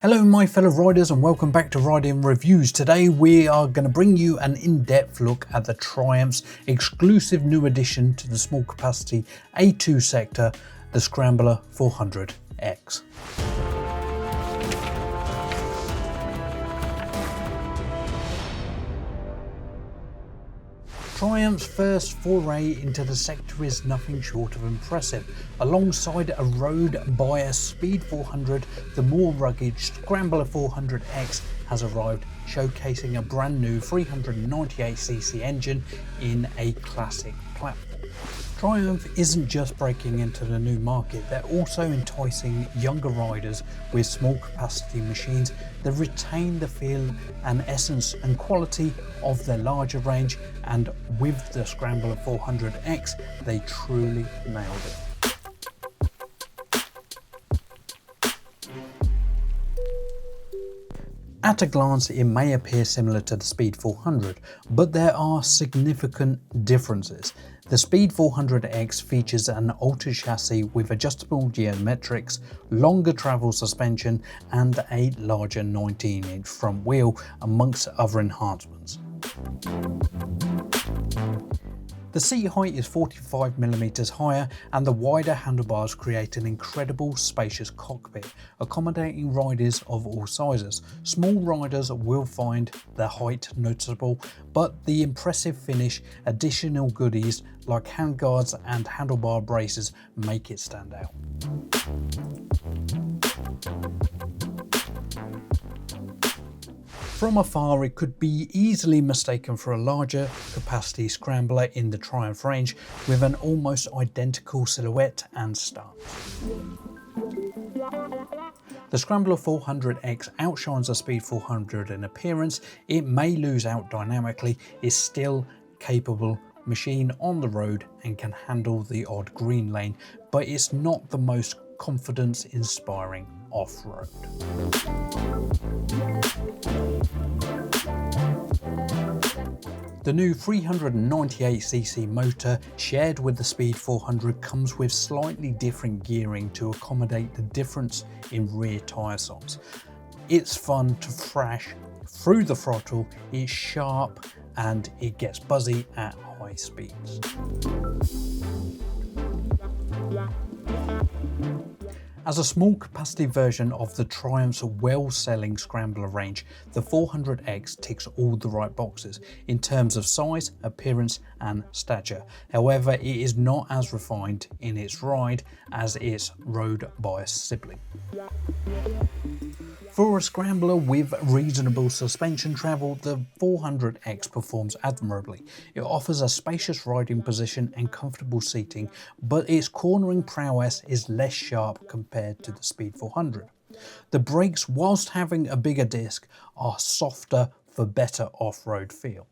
Hello my fellow riders and welcome back to Riding Reviews. Today we are going to bring you an in-depth look at the Triumph's exclusive new addition to the small capacity A2 sector, the Scrambler 400X. Triumph's first foray into the sector is nothing short of impressive. Alongside a road-biased Speed 400, the more rugged Scrambler 400X has arrived, showcasing a brand new 398cc engine in a classic platform. Triumph isn't just breaking into the new market, they're also enticing younger riders with small capacity machines that retain the feel and essence and quality of their larger range, and with the Scrambler 400X they truly nailed it. At a glance, it may appear similar to the Speed 400, but there are significant differences. The Speed 400X features an altered chassis with adjustable geometrics, longer travel suspension, and a larger 19-inch front wheel, amongst other enhancements. The seat height is 45mm higher, and the wider handlebars create an incredible spacious cockpit, accommodating riders of all sizes. Small riders will find the height noticeable, but the impressive finish, additional goodies like handguards and handlebar braces make it stand out. From afar, it could be easily mistaken for a larger capacity Scrambler in the Triumph range, with an almost identical silhouette and stance. The Scrambler 400X outshines the Speed 400 in appearance. It may lose out dynamically, is still capable machine on the road and can handle the odd green lane, but it's not the most confidence-inspiring off-road. The new 398cc motor shared with the Speed 400 comes with slightly different gearing to accommodate the difference in rear tyre size. It's fun to thrash through the throttle, it's sharp and it gets buzzy at high speeds. As a small capacity version of the Triumph's well-selling Scrambler range, the 400X ticks all the right boxes in terms of size, appearance and stature. However, it is not as refined in its ride as its road-biased sibling. For a Scrambler with reasonable suspension travel, the 400X performs admirably. It offers a spacious riding position and comfortable seating, but its cornering prowess is less sharp compared to the Speed 400. The brakes, whilst having a bigger disc, are softer for better off-road feel.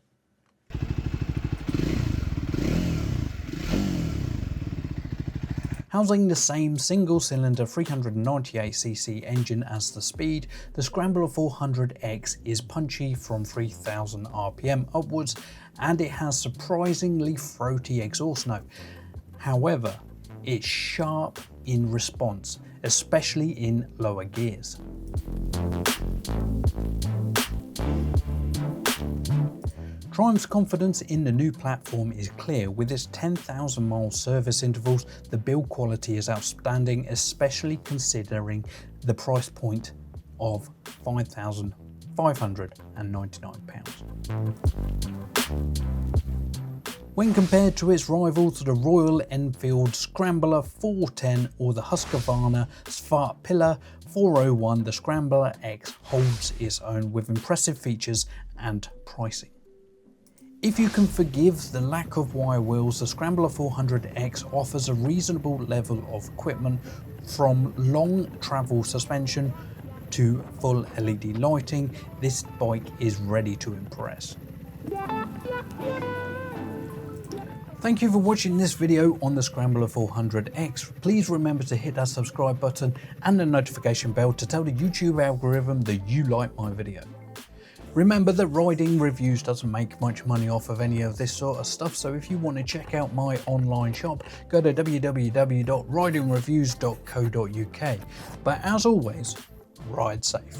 Housing the same single-cylinder 398cc engine as the Speed, the Scrambler 400X is punchy from 3000 RPM upwards, and it has surprisingly throaty exhaust note. However, it's sharp in response, especially in lower gears. Triumph's confidence in the new platform is clear. With its 10,000 mile service intervals, the build quality is outstanding, especially considering the price point of £5,599. When compared to its rivals, the Royal Enfield Scrambler 410 or the Husqvarna Svartpilla 401, the Scrambler X holds its own with impressive features and pricing. If you can forgive the lack of wire wheels, the Scrambler 400X offers a reasonable level of equipment, from long travel suspension to full LED lighting. This bike is ready to impress. Thank you for watching this video on the Scrambler 400X. Please remember to hit that subscribe button and the notification bell to tell the YouTube algorithm that you like my video. Remember that Riding Reviews doesn't make much money off of any of this sort of stuff, so if you want to check out my online shop, go to www.ridingreviews.co.uk. But as always, ride safe.